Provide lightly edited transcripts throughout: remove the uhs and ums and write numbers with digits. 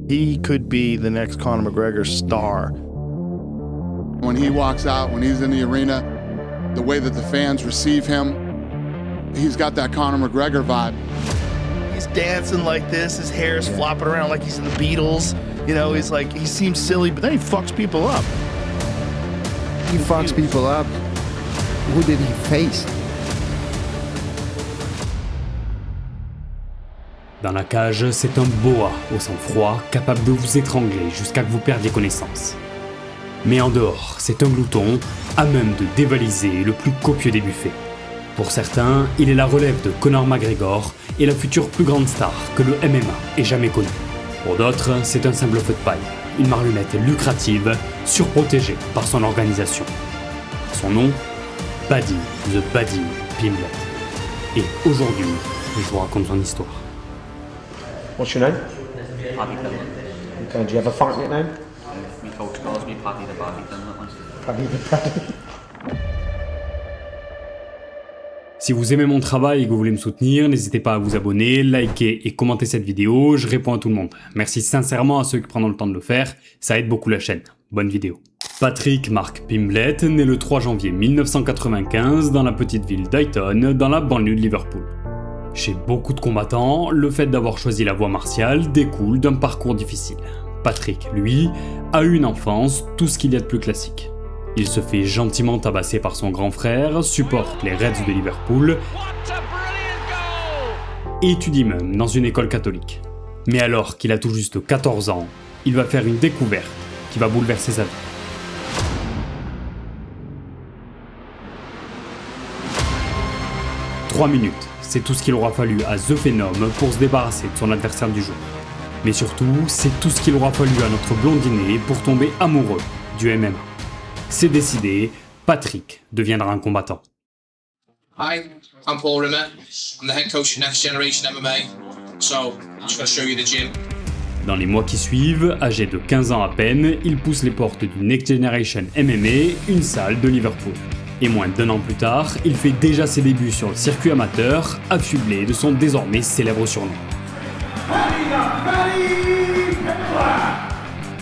He could be the next Conor McGregor star. When he walks out, when he's in the arena, the way that the fans receive him, he's got that Conor McGregor vibe. He's dancing like this, his hair is flopping around like he's in the Beatles. You know, he's like, he seems silly, but then he fucks people up. He fucks people up. Who did he face? Dans la cage, c'est un boa au sang froid, capable de vous étrangler jusqu'à que vous perdiez connaissance. Mais en dehors, c'est un glouton à même de dévaliser le plus copieux des buffets. Pour certains, il est la relève de Conor McGregor et la future plus grande star que le MMA ait jamais connue. Pour d'autres, c'est un simple feu de paille, une marionnette lucrative, surprotégée par son organisation. Son nom, Paddy the Baddy Pimblett. Et aujourd'hui, je vous raconte son histoire. What's your name? Paddy Pimblett. Okay, do you have a fight nickname? My coach calls me Paddy the Baddy Pimblett. Paddy the Baddy. Si vous aimez mon travail et que vous voulez me soutenir, n'hésitez pas à vous abonner, liker et commenter cette vidéo, je réponds à tout le monde. Merci sincèrement à ceux qui prennent le temps de le faire, ça aide beaucoup la chaîne. Bonne vidéo. Patrick Mark Pimblett naît le 3 janvier 1995 dans la petite ville d'Ayton, dans la banlieue de Liverpool. Chez beaucoup de combattants, le fait d'avoir choisi la voie martiale découle d'un parcours difficile. Patrick, lui, a eu une enfance, tout ce qu'il y a de plus classique. Il se fait gentiment tabasser par son grand frère, supporte les Reds de Liverpool et étudie même dans une école catholique. Mais alors qu'il a tout juste 14 ans, il va faire une découverte qui va bouleverser sa vie. Trois minutes, c'est tout ce qu'il aura fallu à The Phenom pour se débarrasser de son adversaire du jour. Mais surtout, c'est tout ce qu'il aura fallu à notre blondinet pour tomber amoureux du MMA. C'est décidé, Patrick deviendra un combattant. Hi, I'm Paul Rimmer. I'm the head coach of Next Generation MMA. So, I'm just going to show you the gym. Dans les mois qui suivent, âgé de 15 ans à peine, il pousse les portes du Next Generation MMA, une salle de Liverpool. Et moins d'1 an plus tard, il fait déjà ses débuts sur le circuit amateur, affublé de son désormais célèbre surnom.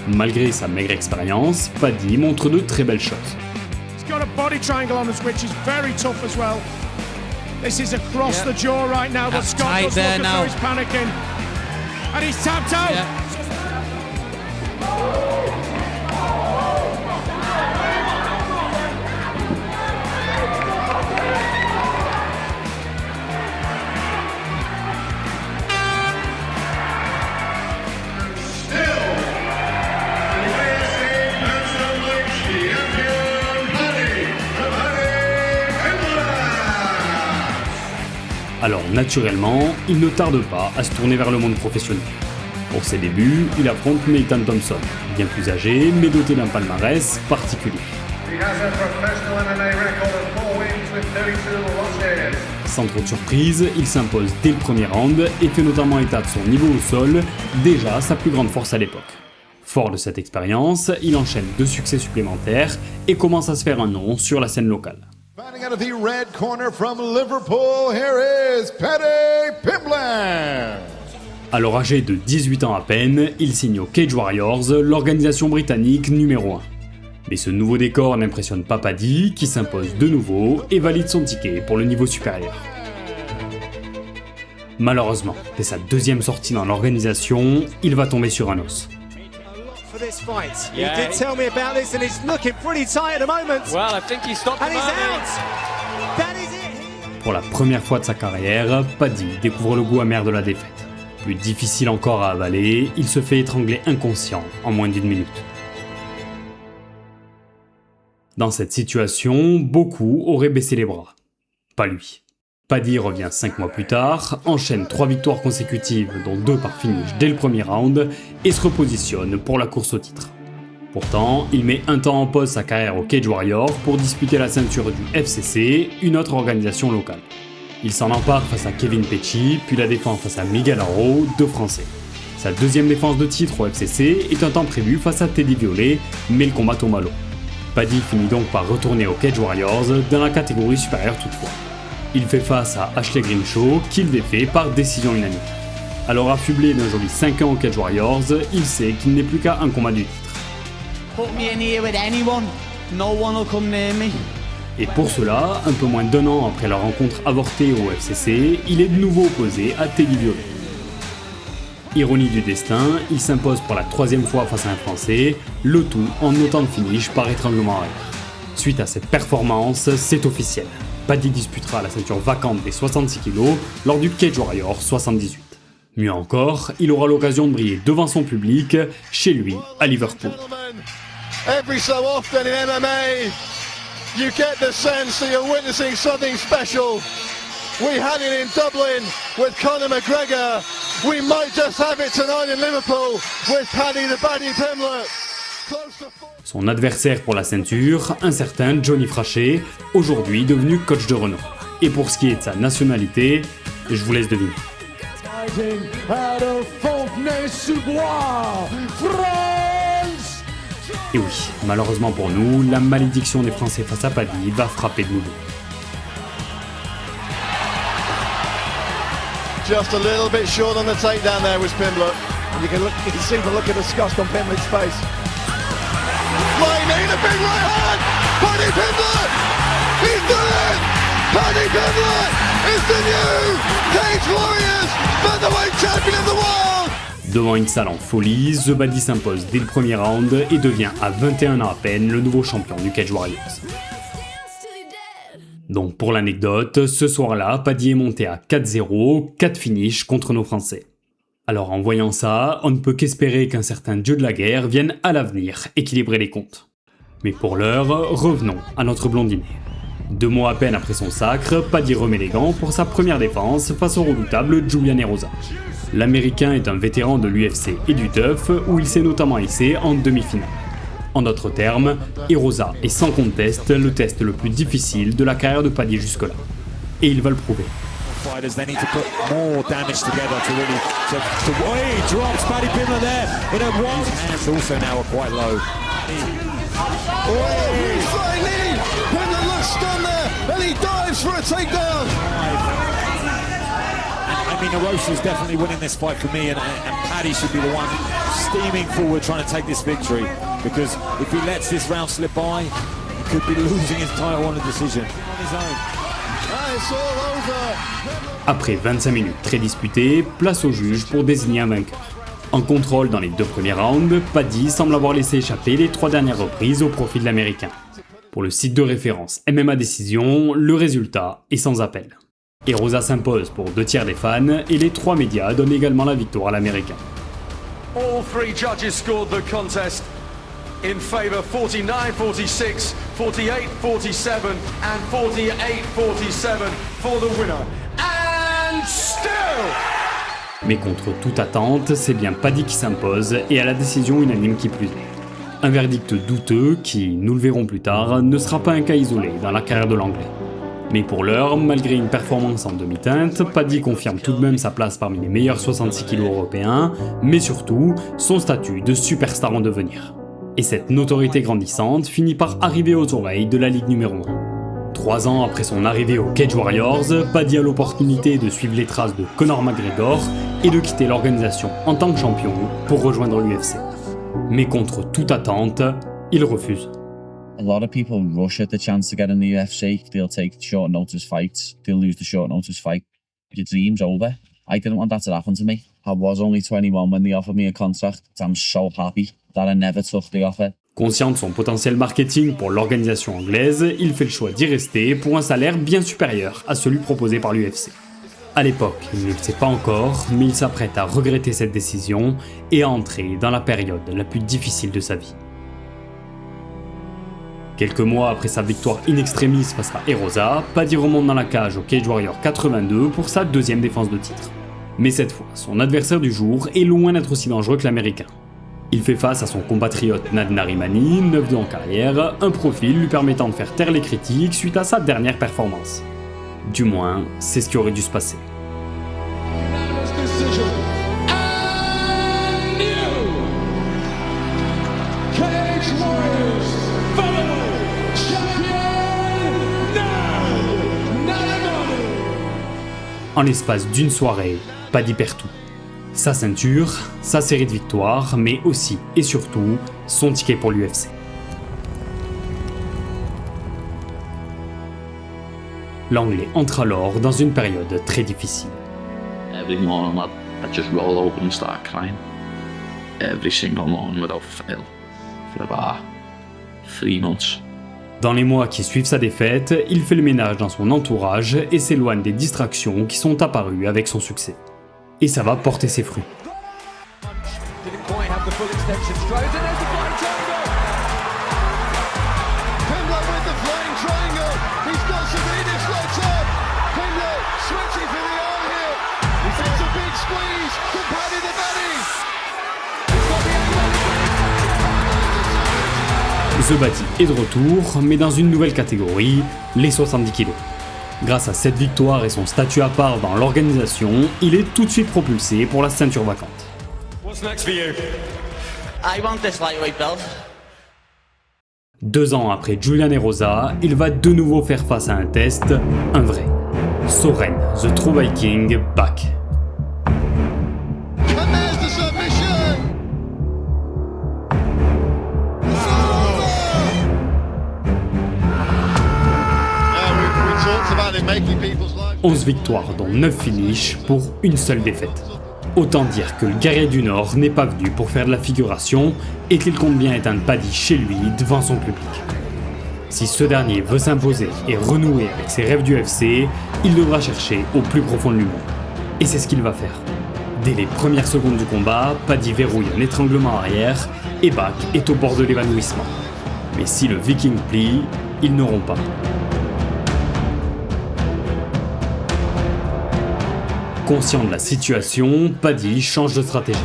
Malgré sa maigre expérience, Paddy montre de très belles choses. He's got a body triangle on us, which is very tough as well. This is across the jaw right now, but Scott does look as though he's panicking. And he's tapped out. Yeah. Alors naturellement, il ne tarde pas à se tourner vers le monde professionnel. Pour ses débuts, il affronte Nathan Thompson, bien plus âgé, mais doté d'un palmarès particulier. Sans trop de surprise, il s'impose dès le premier round et fait notamment état de son niveau au sol, déjà sa plus grande force à l'époque. Fort de cette expérience, il enchaîne 2 succès supplémentaires et commence à se faire un nom sur la scène locale. Fighting out of the red corner from Liverpool, here is Paddy Pimblett. Alors âgé de 18 ans à peine, il signe au Cage Warriors, l'organisation britannique numéro 1. Mais ce nouveau décor n'impressionne pas Paddy, qui s'impose de nouveau et valide son ticket pour le niveau supérieur. Malheureusement, dès sa 2e sortie dans l'organisation, il va tomber sur un os. This fight. He did tell me about this and he's looking pretty tight at the moment. Well, I think he stopped and the he's moment. out. That is it. Pour la première fois de sa carrière, Paddy découvre le goût amer de la défaite. Plus difficile encore à avaler, il se fait étrangler inconscient en moins d'1 minute. Dans cette situation, beaucoup auraient baissé les bras. Pas lui. Paddy revient 5 mois plus tard, enchaîne 3 victoires consécutives, dont 2 par finish dès le premier round, et se repositionne pour la course au titre. Pourtant, il met un temps en pause sa carrière au Cage Warrior pour disputer la ceinture du FCC, une autre organisation locale. Il s'en empare face à Kevin Pecci, puis la défend face à Miguel Arro, 2 Français. Sa 2e défense de titre au FCC est un temps prévu face à Teddy Violet, mais le combat tombe à l'eau. Paddy finit donc par retourner au Cage Warriors dans la catégorie supérieure toutefois. Il fait face à Ashley Grimshaw, qu'il défait par décision unanime. Alors affublé d'un joli 5 ans au Cage Warriors, il sait qu'il n'est plus qu'à un combat du titre. Et pour cela, un peu moins d'1 an après leur rencontre avortée au UFC, il est de nouveau opposé à Teddy Violet. Ironie du destin, il s'impose pour la 3e fois face à un Français, le tout en notant le finish par étranglement arrière. Suite à cette performance, c'est officiel. Paddy disputera la ceinture vacante des 66 kg lors du Cage Warriors 78. Mieux encore, il aura l'occasion de briller devant son public, chez lui, à Liverpool. Every so often in MMA, you get the sense that you're witnessing something special. We had it in Dublin with Conor McGregor. We might just have it tonight in Liverpool with Paddy the Baddy Pimblett. Son adversaire pour la ceinture, un certain Johnny Frachet, aujourd'hui devenu coach de renom. Et pour ce qui est de sa nationalité, je vous laisse deviner. Et oui, malheureusement pour nous, la malédiction des Français face à Paddy va frapper de nouveau. Just a little bit short on the takedown there was Pimblett. You can see the look of disgust on Pimblett's face. Flying in a big right hand! Paddy Pimblett! He's done it! Paddy Pimblett is the new Cage Warriors featherweight champion of the world! Devant une salle en folie, The Baddy s'impose dès le premier round et devient à 21 ans à peine le nouveau champion du Cage Warriors. Donc pour l'anecdote, ce soir-là, Paddy est monté à 4-0, 4 finishes contre nos Français. Alors en voyant ça, on ne peut qu'espérer qu'un certain dieu de la guerre vienne à l'avenir équilibrer les comptes. Mais pour l'heure, revenons à notre blondinet. 2 mois à peine après son sacre, Paddy remet les gants pour sa première défense face au redoutable Julian Erosa. L'Américain est un vétéran de l'UFC et du TUF où il s'est notamment hissé en demi-finale. En d'autres termes, Erosa est sans conteste le test le plus difficile de la carrière de Paddy jusque-là. Et il va le prouver. I mean, Erosa's definitely winning this fight for me, and Paddy should be the one steaming forward trying to take this victory, because if he lets this round slip by, he could be losing his title on a decision on his own. Après 25 minutes très disputées, place au juge pour désigner un vainqueur. En contrôle dans les 2 premiers rounds, Paddy semble avoir laissé échapper les 3 dernières reprises au profit de l'Américain. Pour le site de référence MMA Décision, le résultat est sans appel. Erosa s'impose pour 2 tiers des fans et les 3 médias donnent également la victoire à l'Américain. All 3 judges scored the contest in favor 49-46, 48-47 and 48-47 for the winner. And still... Mais contre toute attente, c'est bien Paddy qui s'impose et à la décision unanime qui plus est. Un verdict douteux qui, nous le verrons plus tard, ne sera pas un cas isolé dans la carrière de l'Anglais. Mais pour l'heure, malgré une performance en demi-teinte, Paddy confirme tout de même sa place parmi les meilleurs 66 kg européens, mais surtout son statut de superstar en devenir. Et cette notoriété grandissante finit par arriver aux oreilles de la Ligue numéro 1. 3 ans après son arrivée au Cage Warriors, Paddy a l'opportunité de suivre les traces de Conor McGregor et de quitter l'organisation en tant que champion pour rejoindre l'UFC. Mais contre toute attente, il refuse. A lot of people rush at the chance to get in the UFC. They'll take short notice fights. They'll lose the short notice fight. Your dream's over. I didn't want that to happen to me. I was only 21 when they offered me a contract. I'm so happy that I never took the offer. Conscient de son potentiel marketing pour l'organisation anglaise, il fait le choix d'y rester pour un salaire bien supérieur à celui proposé par l'UFC. À l'époque, il ne le sait pas encore, mais il s'apprête à regretter cette décision et à entrer dans la période la plus difficile de sa vie. Quelques mois après sa victoire in extremis face à Erosa, Paddy remonte dans la cage au Cage Warrior 82 pour sa 2e défense de titre. Mais cette fois, son adversaire du jour est loin d'être aussi dangereux que l'Américain. Il fait face à son compatriote Nad Narimani, 9-2 en carrière, un profil lui permettant de faire taire les critiques suite à sa dernière performance. Du moins, c'est ce qui aurait dû se passer. En l'espace d'une soirée, Paddy perd tout. Sa ceinture, sa série de victoires, mais aussi et surtout son ticket pour l'UFC. L'Anglais entre alors dans une période très difficile. Every morning I'd just roll over and start crying. Every single morning without fail. For about 3 months. Dans les mois qui suivent sa défaite, il fait le ménage dans son entourage et s'éloigne des distractions qui sont apparues avec son succès. Et ça va porter ses fruits. The Body est de retour, mais dans une nouvelle catégorie, les 70 kg. Grâce à cette victoire et son statut à part dans l'organisation, il est tout de suite propulsé pour la ceinture vacante. What's next for you? I want this lightweight belt. 2 ans après Julian Erosa, il va de nouveau faire face à un test, un vrai. Soren, The True Viking, back. 11 victoires dont 9 finishes pour une seule défaite. Autant dire que le guerrier du Nord n'est pas venu pour faire de la figuration et qu'il compte bien éteindre Paddy chez lui devant son public. Si ce dernier veut s'imposer et renouer avec ses rêves du UFC, il devra chercher au plus profond de l'humour. Et c'est ce qu'il va faire. Dès les premières secondes du combat, Paddy verrouille un étranglement arrière et Back est au bord de l'évanouissement. Mais si le Viking plie, ils n'auront pas. Conscient de la situation, Paddy change de stratégie.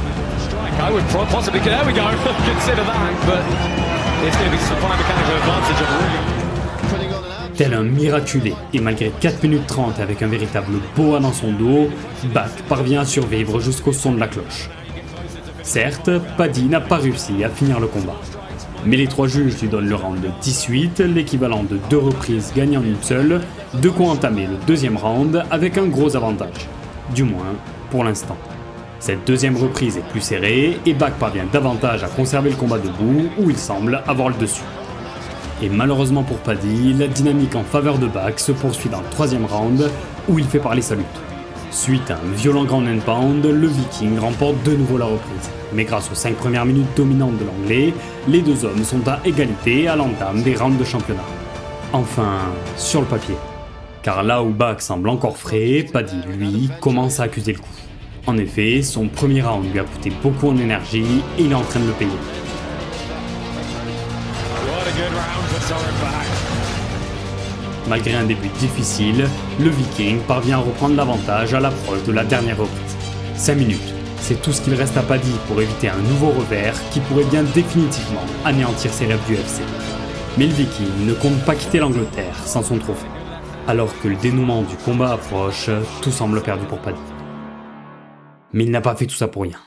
Tel un miraculé, et malgré 4 minutes 30 avec un véritable boa dans son dos, Back parvient à survivre jusqu'au son de la cloche. Certes, Paddy n'a pas réussi à finir le combat. Mais les 3 juges lui donnent le round de 18, l'équivalent de 2 reprises gagnant une seule, de quoi entamer le 2e round avec un gros avantage. Du moins, pour l'instant. Cette 2e reprise est plus serrée et Back parvient davantage à conserver le combat debout où il semble avoir le dessus. Et malheureusement pour Paddy, la dynamique en faveur de Back se poursuit dans le 3e round où il fait parler sa lutte. Suite à un violent ground and pound, le Viking remporte de nouveau la reprise. Mais grâce aux 5 premières minutes dominantes de l'Anglais, les 2 hommes sont à égalité à l'entame des rounds de championnat. Enfin, sur le papier. Car là où Back semble encore frais, Paddy, lui, commence à accuser le coup. En effet, son premier round lui a coûté beaucoup en énergie et il est en train de le payer. Malgré un début difficile, le Viking parvient à reprendre l'avantage à l'approche de la dernière reprise. 5 minutes, c'est tout ce qu'il reste à Paddy pour éviter un nouveau revers qui pourrait bien définitivement anéantir ses rêves du UFC. Mais le Viking ne compte pas quitter l'Angleterre sans son trophée. Alors que le dénouement du combat approche, tout semble perdu pour Paddy. Mais il n'a pas fait tout ça pour rien.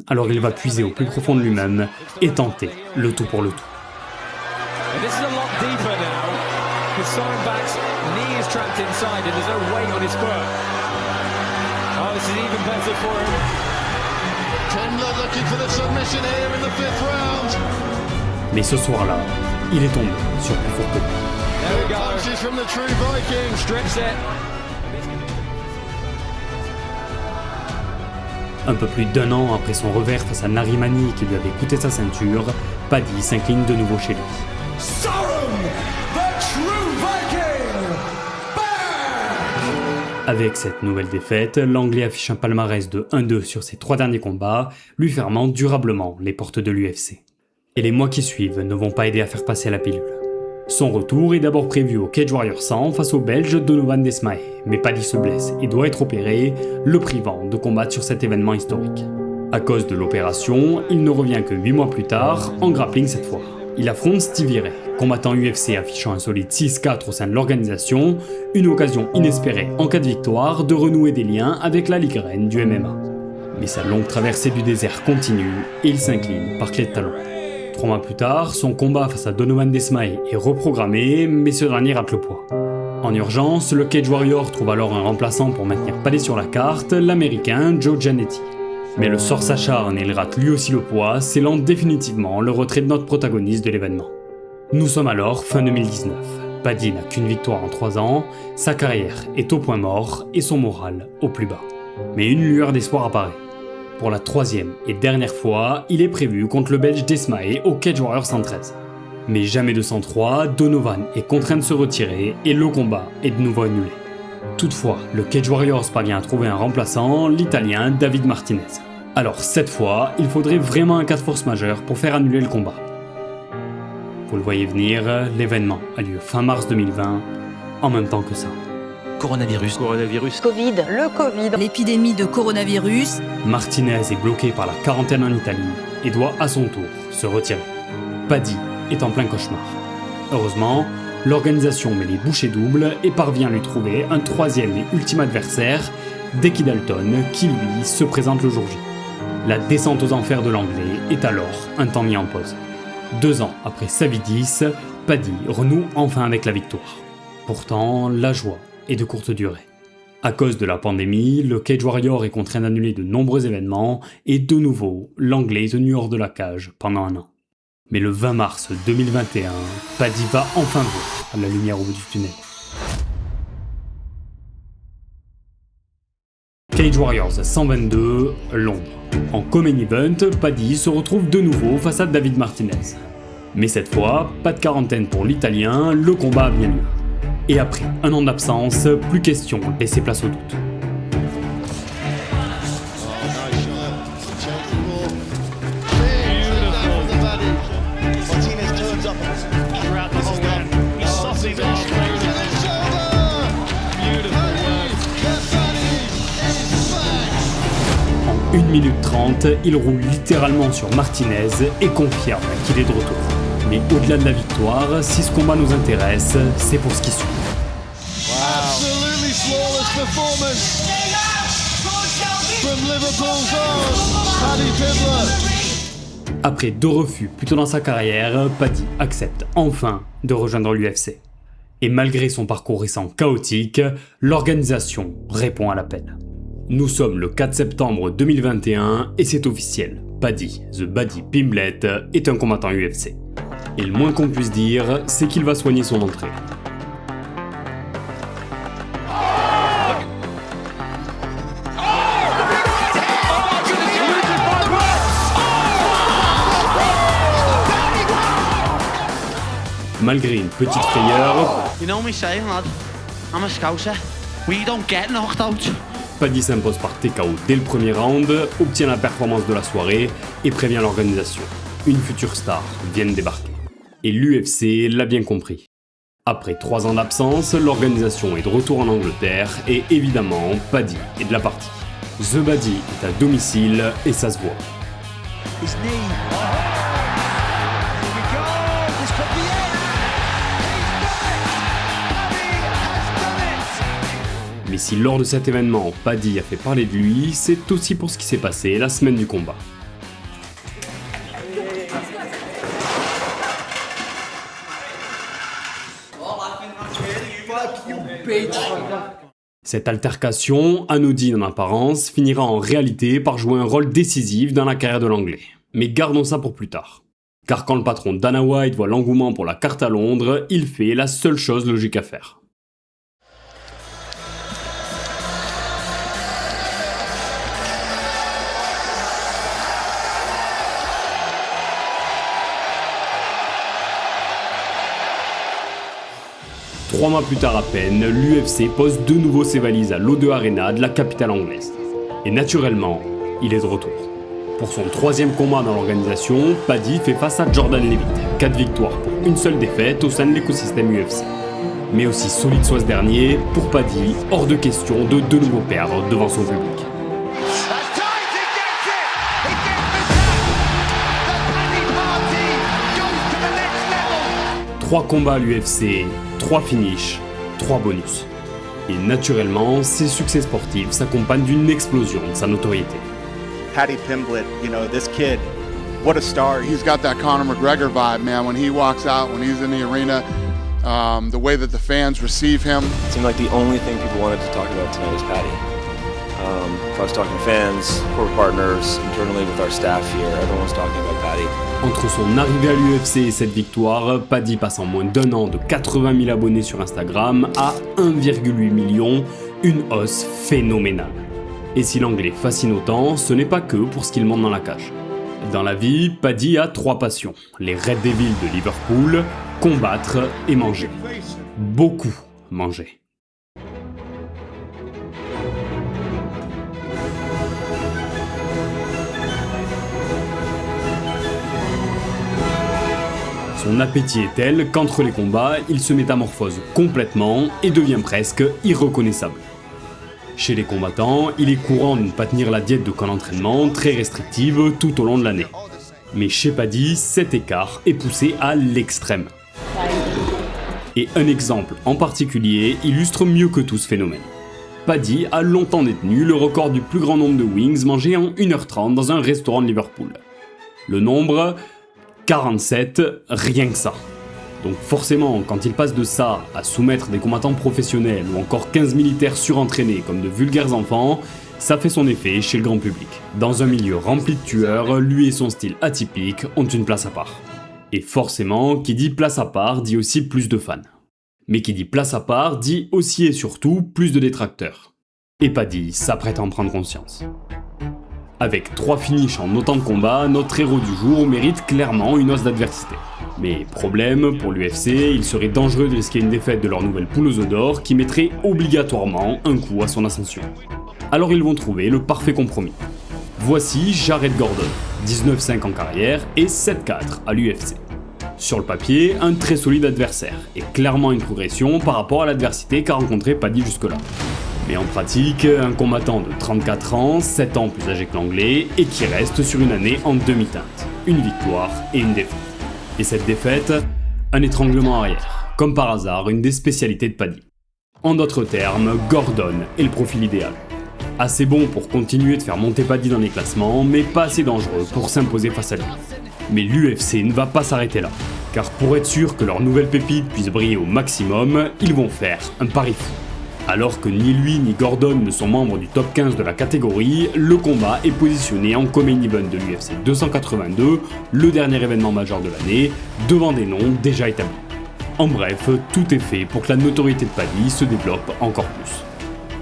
Alors il va puiser au plus profond de lui-même et tenter le tout pour le tout. Mais ce soir-là, il est tombé sur plus fort que lui. Un peu plus d'1 an après son revers face à Narimani qui lui avait coûté sa ceinture, Paddy s'incline de nouveau chez lui. Avec cette nouvelle défaite, l'Anglais affiche un palmarès de 1-2 sur ses 3 derniers combats, lui fermant durablement les portes de l'UFC. Et les mois qui suivent ne vont pas aider à faire passer la pilule. Son retour est d'abord prévu au Cage Warrior 100 face au Belge Donovan Desmaé, mais Paddy se blesse et doit être opéré, le privant de combattre sur cet événement historique. À cause de l'opération, il ne revient que 8 mois plus tard, en grappling cette fois. Il affronte Stevie Ray, combattant UFC affichant un solide 6-4 au sein de l'organisation, une occasion inespérée en cas de victoire de renouer des liens avec la ligue reine du MMA. Mais sa longue traversée du désert continue et il s'incline par clé de talon. 3 mois plus tard, son combat face à Donovan Desmaé est reprogrammé, mais ce dernier rate le poids. En urgence, le Cage Warrior trouve alors un remplaçant pour maintenir Paddy sur la carte, l'américain Joe Giannetti. Mais le sort s'acharne et il rate lui aussi le poids, scellant définitivement le retrait de notre protagoniste de l'événement. Nous sommes alors fin 2019. Paddy n'a qu'une victoire en 3 ans, sa carrière est au point mort et son moral au plus bas. Mais une lueur d'espoir apparaît. Pour la 3e et dernière fois, il est prévu contre le Belge Desmaé au Cage Warrior 113. Mais jamais 203, Donovan est contraint de se retirer et le combat est de nouveau annulé. Toutefois, le Cage Warriors parvient à trouver un remplaçant, l'Italien David Martinez. Alors cette fois, il faudrait vraiment un cas de force majeure pour faire annuler le combat. Vous le voyez venir, l'événement a lieu fin mars 2020, en même temps que ça. Coronavirus. Covid. Le Covid. L'épidémie de coronavirus. Martinez est bloqué par la quarantaine en Italie et doit à son tour se retirer. Paddy est en plein cauchemar. Heureusement, l'organisation met les bouchées doubles et parvient à lui trouver un 3e et ultime adversaire, Decky Dalton, qui lui se présente le jour J. La descente aux enfers de l'anglais est alors un temps mis en pause. 2 ans après Savidis, Paddy renoue enfin avec la victoire. Pourtant, la joie est de courte durée. À cause de la pandémie, le Cage Warrior est contraint d'annuler de nombreux événements et de nouveau, l'anglais est tenu hors de la cage pendant 1 an. Mais le 20 mars 2021, Paddy va enfin voir la lumière au bout du tunnel. Cage Warriors 122, Londres. En co-main event, Paddy se retrouve de nouveau face à David Martinez. Mais cette fois, pas de quarantaine pour l'Italien, le combat a bien lieu. Et après 1 an d'absence, plus question de laisser place au doute. En 1 minute 30, il roule littéralement sur Martinez et confirme qu'il est de retour. Mais au-delà de la victoire, si ce combat nous intéresse, c'est pour ce qui suit. Absolutely flawless performance from Liverpool's own Paddy Pimblett. Après 2 refus plus tôt dans sa carrière, Paddy accepte enfin de rejoindre l'UFC. Et malgré son parcours récent chaotique, l'organisation répond à l'appel. Nous sommes le 4 septembre 2021 et c'est officiel. Paddy, The Baddy Pimblett, est un combattant UFC. Et le moins qu'on puisse dire, c'est qu'il va soigner son entrée. Malgré une petite frayeur, You know me saying, lad, I'm a scouser. We don't get knocked out. Paddy s'impose par TKO dès le premier round, obtient la performance de la soirée et prévient l'organisation. Une future star vient de débarquer. Et l'UFC l'a bien compris. Après 3 ans d'absence, l'organisation est de retour en Angleterre et évidemment, Paddy est de la partie. The Baddy est à domicile et ça se voit. Mais si lors de cet événement, Paddy a fait parler de lui, c'est aussi pour ce qui s'est passé la semaine du combat. Cette altercation, anodine en apparence, finira en réalité par jouer un rôle décisif dans la carrière de l'anglais. Mais gardons ça pour plus tard. Car quand le patron Dana White voit l'engouement pour la carte à Londres, il fait la seule chose logique à faire. Trois mois plus tard à peine, l'UFC pose de nouveau ses valises à l'O2 Arena de la capitale anglaise. Et naturellement, il est de retour. Pour son 3e combat dans l'organisation, Paddy fait face à Jordan Leavitt. 4 victoires pour une seule défaite au sein de l'écosystème UFC. Mais aussi solide soit ce dernier, pour Paddy, hors de question de nouveau perdre devant son public. Trois combats à l'UFC, 3 finishes, 3 bonus. Et naturellement, ces succès sportifs s'accompagnent d'une explosion de sa notoriété. Paddy Pimblett, you know, this kid, what a star. He's got that Conor McGregor vibe, man. When he walks out, when he's in the arena, the way that the fans receive him. It seemed like the only thing people wanted to talk about tonight was Paddy. If I was talking to fans, corporate partners, internally with our staff here, everyone was talking about Paddy. Entre son arrivée à l'UFC et cette victoire, Paddy passe en moins d'1 an de 80 000 abonnés sur Instagram à 1,8 million, une hausse phénoménale. Et si l'anglais fascine autant, ce n'est pas que pour ce qu'il montre dans la cage. Dans la vie, Paddy a 3 passions, les Red Devils de Liverpool, combattre et manger. Beaucoup manger. Son appétit est tel qu'entre les combats, il se métamorphose complètement et devient presque irreconnaissable. Chez les combattants, il est courant de ne pas tenir la diète de camp d'entraînement très restrictive tout au long de l'année. Mais chez Paddy, cet écart est poussé à l'extrême. Et un exemple en particulier illustre mieux que tout ce phénomène. Paddy a longtemps détenu le record du plus grand nombre de wings mangés en 1h30 dans un restaurant de Liverpool. Le nombre 47, rien que ça. Donc forcément, quand il passe de ça à soumettre des combattants professionnels ou encore 15 militaires surentraînés comme de vulgaires enfants, ça fait son effet chez le grand public. Dans un milieu rempli de tueurs, lui et son style atypique ont une place à part. Et forcément, qui dit place à part dit aussi plus de fans. Mais qui dit place à part dit aussi et surtout plus de détracteurs. Et Paddy s'apprête à en prendre conscience. Avec 3 finishes en autant de combats, notre héros du jour mérite clairement une hausse d'adversité. Mais problème, pour l'UFC, il serait dangereux de risquer une défaite de leur nouvelle poule aux œufs d'or qui mettrait obligatoirement un coup à son ascension. Alors ils vont trouver le parfait compromis. Voici Jared Gordon, 19-5 en carrière et 7-4 à l'UFC. Sur le papier, un très solide adversaire, et clairement une progression par rapport à l'adversité qu'a rencontré Paddy jusque-là. Mais en pratique, un combattant de 34 ans, 7 ans plus âgé que l'anglais, et qui reste sur une année en demi-teinte. Une victoire et une défaite. Et cette défaite, un étranglement arrière. Comme par hasard, une des spécialités de Paddy. En d'autres termes, Gordon est le profil idéal. Assez bon pour continuer de faire monter Paddy dans les classements, mais pas assez dangereux pour s'imposer face à lui. Mais l'UFC ne va pas s'arrêter là. Car pour être sûr que leur nouvelle pépite puisse briller au maximum, ils vont faire un pari fou. Alors que ni lui ni Gordon ne sont membres du top 15 de la catégorie, le combat est positionné en co-main event de l'UFC 282, le dernier événement majeur de l'année, devant des noms déjà établis. En bref, tout est fait pour que la notoriété de Paddy se développe encore plus.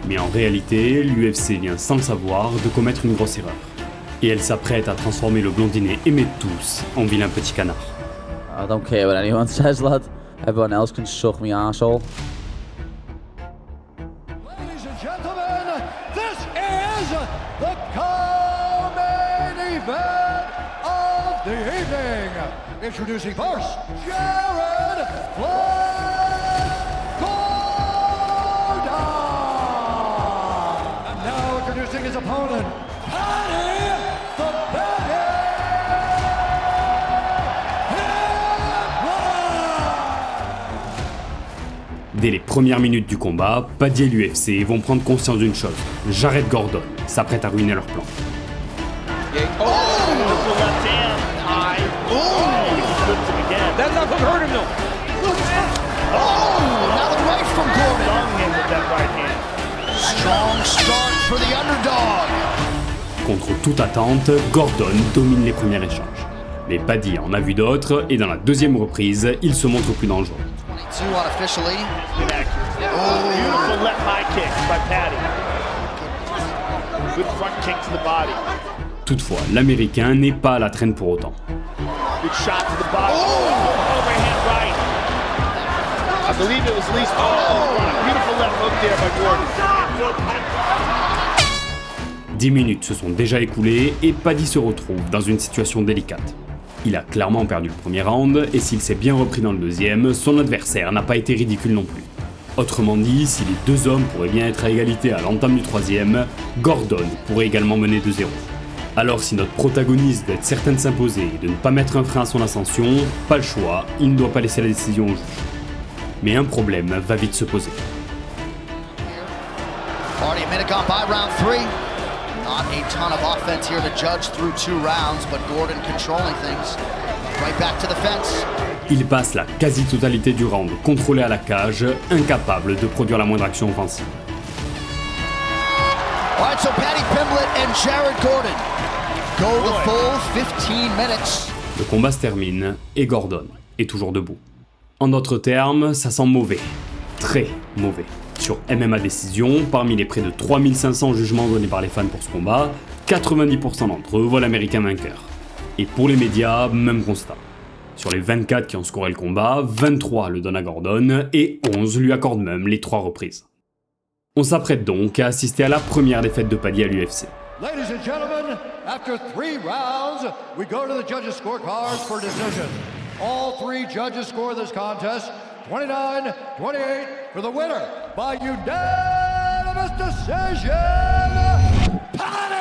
Mais en réalité, l'UFC vient sans le savoir de commettre une grosse erreur. Et elle s'apprête à transformer le blondinet aimé de tous en vilain petit canard. I don't care what anyone says, lad. Everyone else can suck me arsehole. The co-main event of the evening. Introducing first, Jared Gordon. And now introducing his opponent, Paddy the Baddy Pimblett. Dès les premières minutes du combat, Paddy et l'UFC vont prendre conscience d'une chose. Jared Gordon s'apprête à ruiner leur plan. That nothing hurt him though. Now the right from Gordon. With that right hand. Strong start for the underdog. Contre toute attente, Gordon domine les premiers échanges. Mais Paddy en a vu d'autres et dans la deuxième reprise, il se montre plus dangereux. Unofficially. Beautiful left high kick by Paddy. Good front kick to the body. Toutefois, l'Américain n'est pas à la traîne pour autant. Good shot to the body. Overhand right. I believe it was at least beautiful left hook there by Gordon. 10 minutes se sont déjà écoulées et Paddy se retrouve dans une situation délicate. Il a clairement perdu le premier round et s'il s'est bien repris dans le deuxième, son adversaire n'a pas été ridicule non plus. Autrement dit, si les deux hommes pourraient bien être à égalité à l'entame du troisième, Gordon pourrait également mener 2-0. Alors si notre protagoniste doit être certain de s'imposer et de ne pas mettre un frein à son ascension, pas le choix, il ne doit pas laisser la décision au juge. Mais un problème va vite se poser. Already a minute gone by round 3. Not a ton of offense here to judge through 2 rounds, but Gordon controlling things. Right back to the fence. Il passe la quasi-totalité du round contrôlé à la cage, incapable de produire la moindre action offensive. All right, so Paddy Pimblett and Jared Gordon go the full 15 minutes. Le combat se termine et Gordon est toujours debout. En d'autres termes, ça sent mauvais. Très mauvais. Sur MMA Décision, parmi les près de 3500 jugements donnés par les fans pour ce combat, 90% d'entre eux voient l'américain vainqueur. Et pour les médias, même constat. Sur les 24 qui ont scoré le combat, 23 le donnent à Gordon et 11 lui accordent même les 3 reprises. On s'apprête donc à assister à la première défaite de Paddy à l'UFC. Ladies and gentlemen, after 3 rounds, we go to the judges' scorecards for decision. All 3 judges score this contest 29-28 for the winner by unanimous decision, Paddy!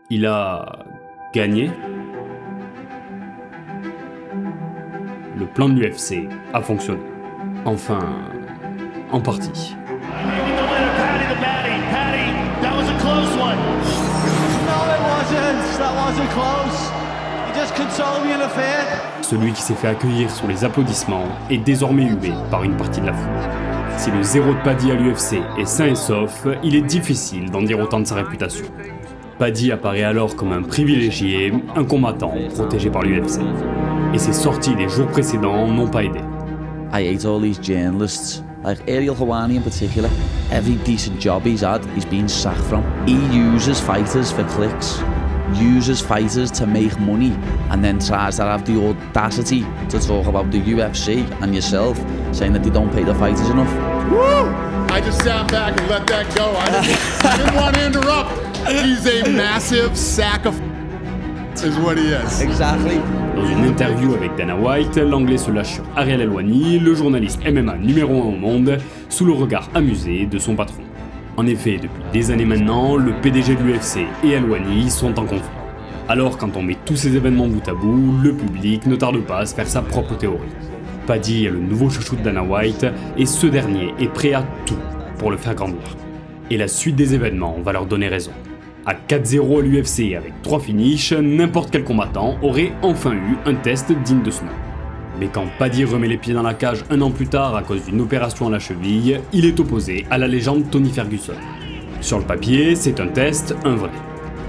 Il a gagné. Le plan de l'UFC a fonctionné. Enfin, en partie. Celui qui s'est fait accueillir sous les applaudissements est désormais hué par une partie de la foule. Si le 0 de Paddy à l'UFC est sain et sauf, il est difficile d'en dire autant de sa réputation. Paddy apparaît alors comme un privilégié, un combattant protégé par l'UFC. Et ses sorties des jours précédents n'ont pas aidé. I hate all these journalists, like Ariel Helwani in particular. Every decent job he's had, he's been sacked from. He uses fighters for clicks, uses fighters to make money, and then tries to have the audacity to talk about the UFC and yourself, saying that they don't pay the fighters enough. Woo! I just sat back and let that go. I didn't want to interrupt. He's a massive sack of is what he is. Exactly. Dans une interview avec Dana White, l'anglais se lâche sur Ariel Helwani, le journaliste MMA numéro 1 au monde, sous le regard amusé de son patron. En effet, depuis des années maintenant, le PDG de l'UFC et Helwani sont en conflit. Alors quand on met tous ces événements bout à bout, le public ne tarde pas à se faire sa propre théorie. Paddy est le nouveau chouchou de Dana White, et ce dernier est prêt à tout pour le faire grandir. Et la suite des événements va leur donner raison. À 4-0 à l'UFC avec 3 finishes, n'importe quel combattant aurait enfin eu un test digne de ce nom. Mais quand Paddy remet les pieds dans la cage un an plus tard à cause d'une opération à la cheville, il est opposé à la légende Tony Ferguson. Sur le papier, c'est un test, un vrai.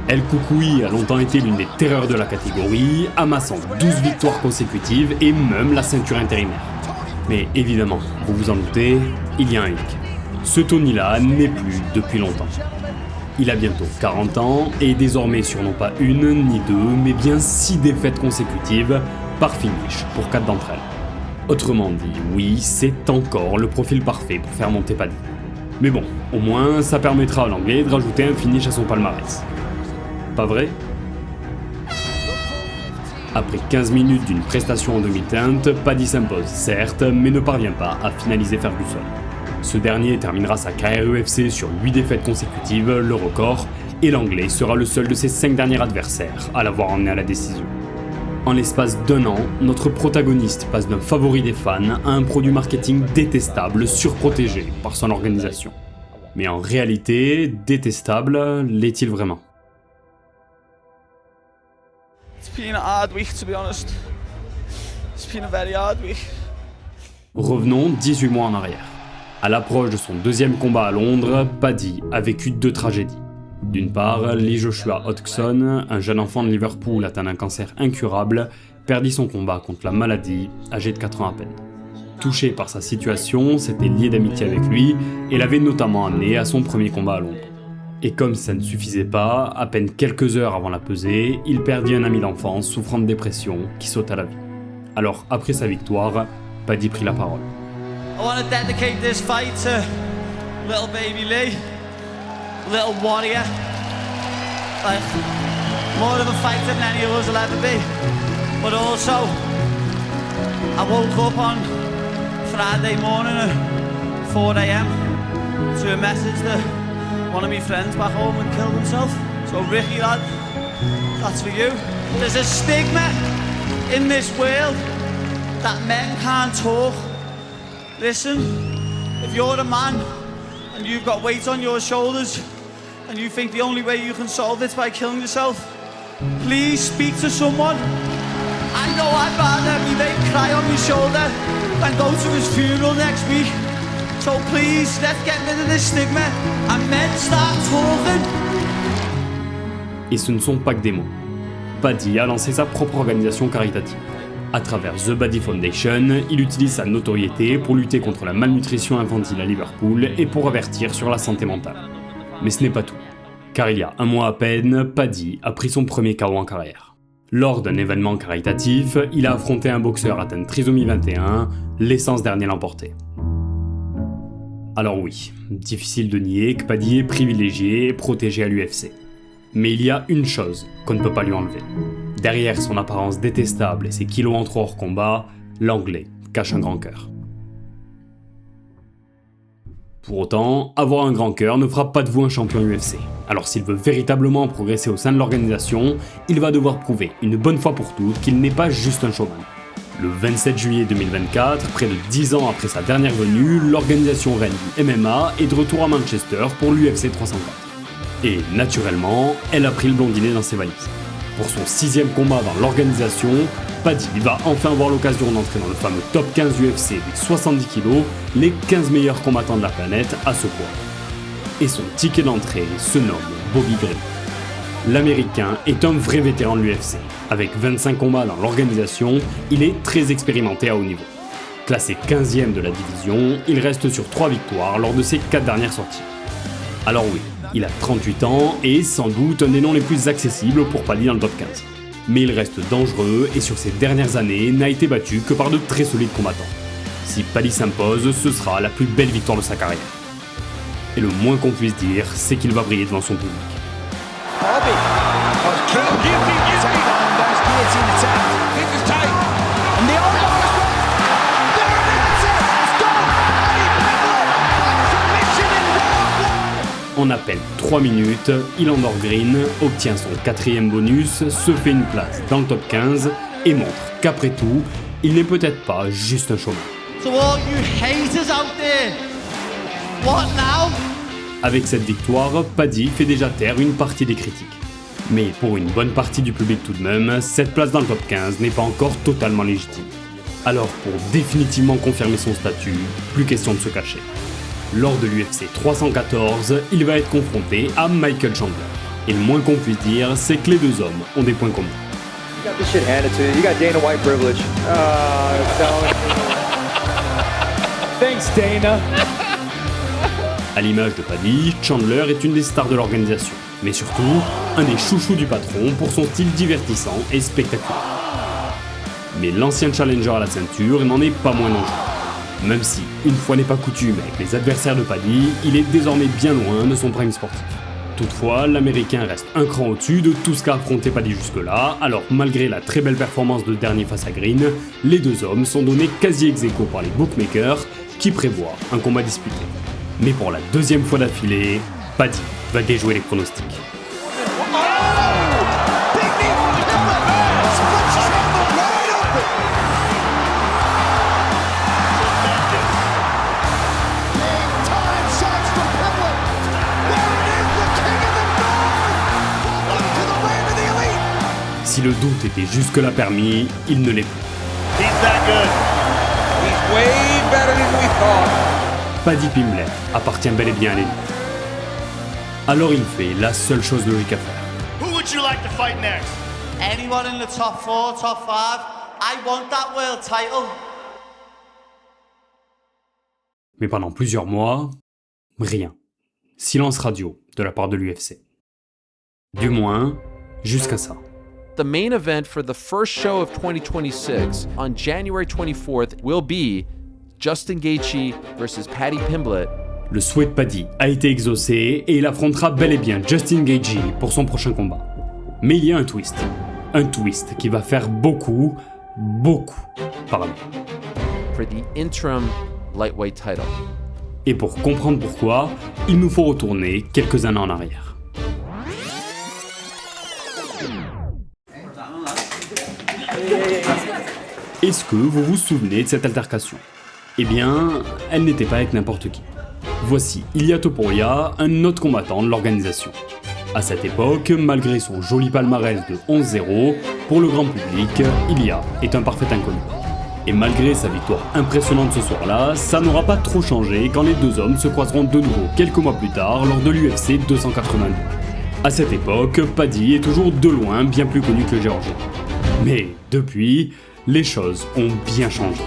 El Koukoui a longtemps été l'une des terreurs de la catégorie, amassant 12 victoires consécutives et même la ceinture intérimaire. Mais évidemment, vous vous en doutez, il y a un hic. Ce Tony-là n'est plus depuis longtemps. Il a bientôt 40 ans et est désormais sur non pas une ni deux, mais bien 6 défaites consécutives par finish pour 4 d'entre elles. Autrement dit, oui, c'est encore le profil parfait pour faire monter Paddy. Mais bon, au moins ça permettra à l'anglais de rajouter un finish à son palmarès. Pas vrai ? Après 15 minutes d'une prestation en demi-teinte, Paddy s'impose certes, mais ne parvient pas à finaliser Ferguson. Ce dernier terminera sa carrière UFC sur 8 défaites consécutives, le record, et l'anglais sera le seul de ses 5 derniers adversaires à l'avoir emmené à la décision. En l'espace d'1 an, notre protagoniste passe d'un favori des fans à un produit marketing détestable, surprotégé par son organisation. Mais en réalité, détestable, l'est-il vraiment ? It's been a hard week, to be honest. It's been a very hard week. Revenons 18 mois en arrière. À l'approche de son 2e combat à Londres, Paddy a vécu 2 tragédies. D'une part, Lee Joshua Hodgson, un jeune enfant de Liverpool atteint d'un cancer incurable, perdit son combat contre la maladie, âgé de 4 ans à peine. Touché par sa situation, s'était lié d'amitié avec lui et l'avait notamment amené à son premier combat à Londres. Et comme ça ne suffisait pas, à peine quelques heures avant la pesée, il perdit un ami d'enfance souffrant de dépression qui saute à la vie. Alors, après sa victoire, Paddy prit la parole. I want to dedicate this fight to little baby Lee, little warrior. Like, more of a fighter than any of us will ever be. But also, I woke up on Friday morning at 4 AM to a message that one of my friends back home had killed himself. So Ricky, lad, that's for you. There's a stigma in this world that men can't talk. Listen, if you're a man and you've got weight on your shoulders and you think the only way you can solve it's by killing yourself, please speak to someone. I know I'd rather have my mate cry on my shoulder than go to his funeral next week So please, let's get rid of this stigma and men start talking. Et ce ne sont pas que des mots. Paddy a lancé sa propre organisation caritative. À travers The Paddy Foundation, il utilise sa notoriété pour lutter contre la malnutrition infantile à Liverpool et pour avertir sur la santé mentale. Mais ce n'est pas tout. Car il y a un mois à peine, Paddy a pris son premier KO en carrière. Lors d'un événement caritatif, il a affronté un boxeur atteint de trisomie 21, laissant ce dernier l'emporter. Alors oui, difficile de nier que Paddy est privilégié et protégé à l'UFC. Mais il y a une chose qu'on ne peut pas lui enlever. Derrière son apparence détestable et ses kilos en trop hors combat, l'Anglais cache un grand cœur. Pour autant, avoir un grand cœur ne fera pas de vous un champion UFC. Alors s'il veut véritablement progresser au sein de l'organisation, il va devoir prouver une bonne fois pour toutes qu'il n'est pas juste un showman. Le 27 juillet 2024, près de 10 ans après sa dernière venue, l'organisation reine du MMA est de retour à Manchester pour l'UFC 304. Et naturellement, elle a pris le blondinet dans ses valises. Pour son 6e combat dans l'organisation, Paddy va enfin avoir l'occasion d'entrer dans le fameux top 15 UFC des 70 kg, les 15 meilleurs combattants de la planète à ce poids. Et son ticket d'entrée se nomme Bobby Green. L'Américain est un vrai vétéran de l'UFC. Avec 25 combats dans l'organisation, il est très expérimenté à haut niveau. Classé 15e de la division, il reste sur 3 victoires lors de ses 4 dernières sorties. Alors oui, il a 38 ans et est sans doute un des noms les plus accessibles pour Paddy dans le top 15. Mais il reste dangereux et sur ces dernières années n'a été battu que par de très solides combattants. Si Paddy s'impose, ce sera la plus belle victoire de sa carrière. Et le moins qu'on puisse dire, c'est qu'il va briller devant son public. En à peine 3 minutes, il endort Green, obtient son 4e bonus, se fait une place dans le top 15 et montre qu'après tout, il n'est peut-être pas juste un showman. To all you haters out there, what now? Avec cette victoire, Paddy fait déjà taire une partie des critiques. Mais pour une bonne partie du public tout de même, cette place dans le top 15 n'est pas encore totalement légitime. Alors pour définitivement confirmer son statut, plus question de se cacher. Lors de l'UFC 314, il va être confronté à Michael Chandler. Et le moins qu'on puisse dire, c'est que les deux hommes ont des points communs. You got this shit handed to you. You got Dana White privilege. Thanks, Dana. À l'image de Paddy, Chandler est une des stars de l'organisation, mais surtout un des chouchous du patron pour son style divertissant et spectaculaire. Mais l'ancien challenger à la ceinture n'en est pas moins dangereux. Même si, une fois n'est pas coutume avec les adversaires de Paddy, il est désormais bien loin de son prime sportif. Toutefois, l'Américain reste un cran au-dessus de tout ce qu'a affronté Paddy jusque-là, alors malgré la très belle performance de dernier face à Green, les deux hommes sont donnés quasi ex-aequo par les bookmakers qui prévoient un combat disputé. Mais pour la 2e fois d'affilée, Paddy va déjouer les pronostics. Si le doute était jusque-là permis, il ne l'est plus. Paddy Pimblett appartient bel et bien à l'élite. Alors il fait la seule chose logique à faire. Who would you like to fight next? Anyone in the top 4, top 5, I want that world title. Mais pendant plusieurs mois, rien. Silence radio de la part de l'UFC. Du moins, jusqu'à ça. The main event for the first show of 2026 on January 24th will be Justin Gaethje versus Paddy Pimblett. Le souhait de Paddy a été exaucé et il affrontera bel et bien Justin Gaethje pour son prochain combat. Mais il y a un twist. Un twist qui va faire beaucoup parler. For the interim lightweight title. Et pour comprendre pourquoi, il nous faut retourner quelques années en arrière. Est-ce que vous vous souvenez de cette altercation? Eh bien, elle n'était pas avec n'importe qui. Voici Ilia Topuria, un autre combattant de l'organisation. À cette époque, malgré son joli palmarès de 11-0, pour le grand public, Ilia est un parfait inconnu. Et malgré sa victoire impressionnante ce soir-là, ça n'aura pas trop changé quand les deux hommes se croiseront de nouveau quelques mois plus tard lors de l'UFC 282. À cette époque, Paddy est toujours de loin bien plus connu que le Géorgien. Mais depuis, les choses ont bien changé.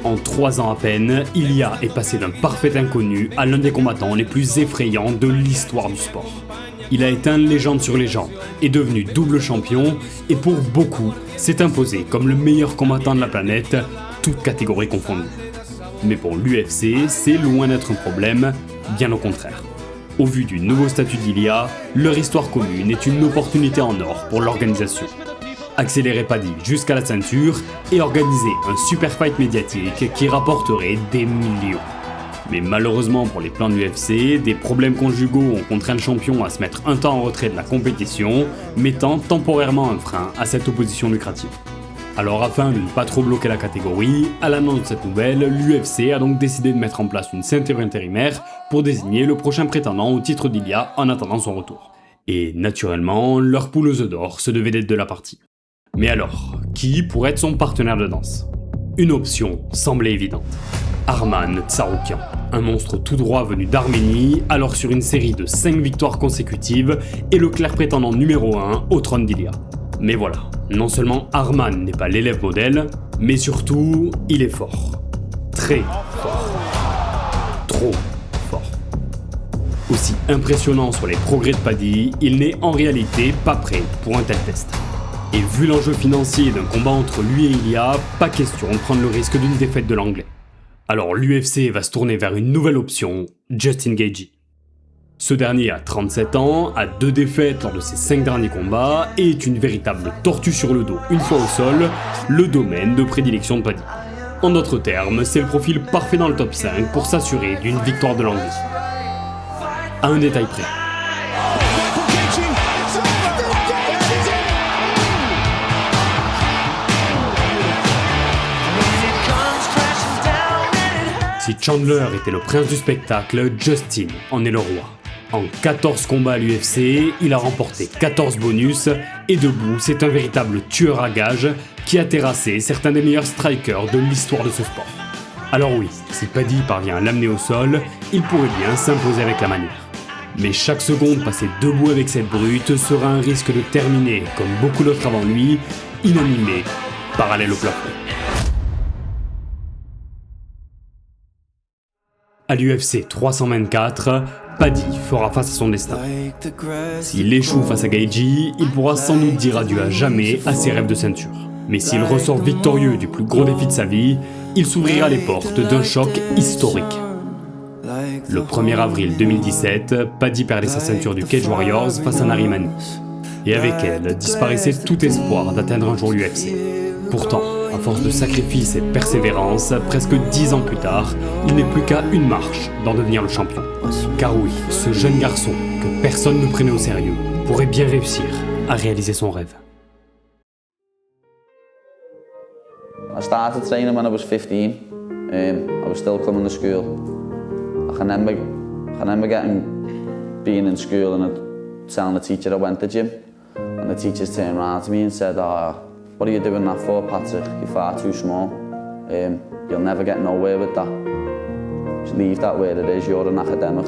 En 3 ans à peine, Ilya est passé d'un parfait inconnu à l'un des combattants les plus effrayants de l'histoire du sport. Il a éteint légende sur légende, est devenu double champion et pour beaucoup s'est imposé comme le meilleur combattant de la planète, toutes catégories confondues. Mais pour l'UFC, c'est loin d'être un problème, bien au contraire. Au vu du nouveau statut d'Ilya, leur histoire commune est une opportunité en or pour l'organisation. Accélérer Paddy jusqu'à la ceinture et organiser un super fight médiatique qui rapporterait des millions. Mais malheureusement pour les plans de l'UFC, des problèmes conjugaux ont contraint le champion à se mettre un temps en retrait de la compétition, mettant temporairement un frein à cette opposition lucrative. Alors afin de ne pas trop bloquer la catégorie, à l'annonce de cette nouvelle, l'UFC a donc décidé de mettre en place une ceinture intérimaire pour désigner le prochain prétendant au titre d'Ilya en attendant son retour. Et naturellement, leur poule aux œufs d'or se devait d'être de la partie. Mais alors, qui pourrait être son partenaire de danse? Une option semblait évidente. Arman Tsarukyan, un monstre tout droit venu d'Arménie, alors sur une série de 5 victoires consécutives et le clair prétendant numéro 1 au trône d'Ilya. Mais voilà, non seulement Arman n'est pas l'élève modèle, mais surtout, il est fort. Très fort. Trop fort. Aussi impressionnant sur les progrès de Paddy, il n'est en réalité pas prêt pour un tel test. Et vu l'enjeu financier d'un combat entre lui et Ilya, pas question de prendre le risque d'une défaite de l'anglais. Alors l'UFC va se tourner vers une nouvelle option, Justin Gaethje. Ce dernier a 37 ans, a 2 défaites lors de ses 5 derniers combats et est une véritable tortue sur le dos une fois au sol, le domaine de prédilection de Paddy. En d'autres termes, c'est le profil parfait dans le top 5 pour s'assurer d'une victoire de l'anglais. À un détail près. Si Chandler était le prince du spectacle, Justin en est le roi. En 14 combats à l'UFC, il a remporté 14 bonus et debout, c'est un véritable tueur à gages qui a terrassé certains des meilleurs strikers de l'histoire de ce sport. Alors oui, si Paddy parvient à l'amener au sol, il pourrait bien s'imposer avec la manière. Mais chaque seconde passée debout avec cette brute sera un risque de terminer, comme beaucoup d'autres avant lui, inanimé, parallèle au plafond. À l'UFC 324, Paddy fera face à son destin. S'il échoue face à Gaethje, il pourra sans doute dire adieu à jamais à ses rêves de ceinture. Mais s'il ressort victorieux du plus gros défi de sa vie, il s'ouvrira les portes d'un choc historique. Le 1er avril 2017, Paddy perdait sa ceinture du Cage Warriors face à Narimani. Et avec elle, disparaissait tout espoir d'atteindre un jour l'UFC. Pourtant, à force de sacrifice et de persévérance, presque 10 ans plus tard, il n'est plus qu'à une marche d'en devenir le champion. Car oui, ce jeune garçon, que personne ne prenait au sérieux, pourrait bien réussir à réaliser son rêve. I started training when I was 15. I was still coming to school. I can remember being in school and telling the teacher I went to gym. And the teachers turned around to me and said, "What are you doing that for, Patrick? You're far too small. You'll never get nowhere with that. Just leave that where it is, you're an academic."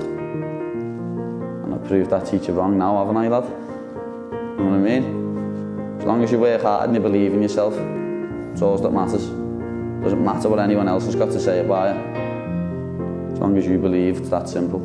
And I proved that teacher wrong now, haven't I, lad? You know what I mean? As long as you work hard and you believe in yourself, it's all that matters. Doesn't matter what anyone else has got to say about it. As long as you believe, it's that simple.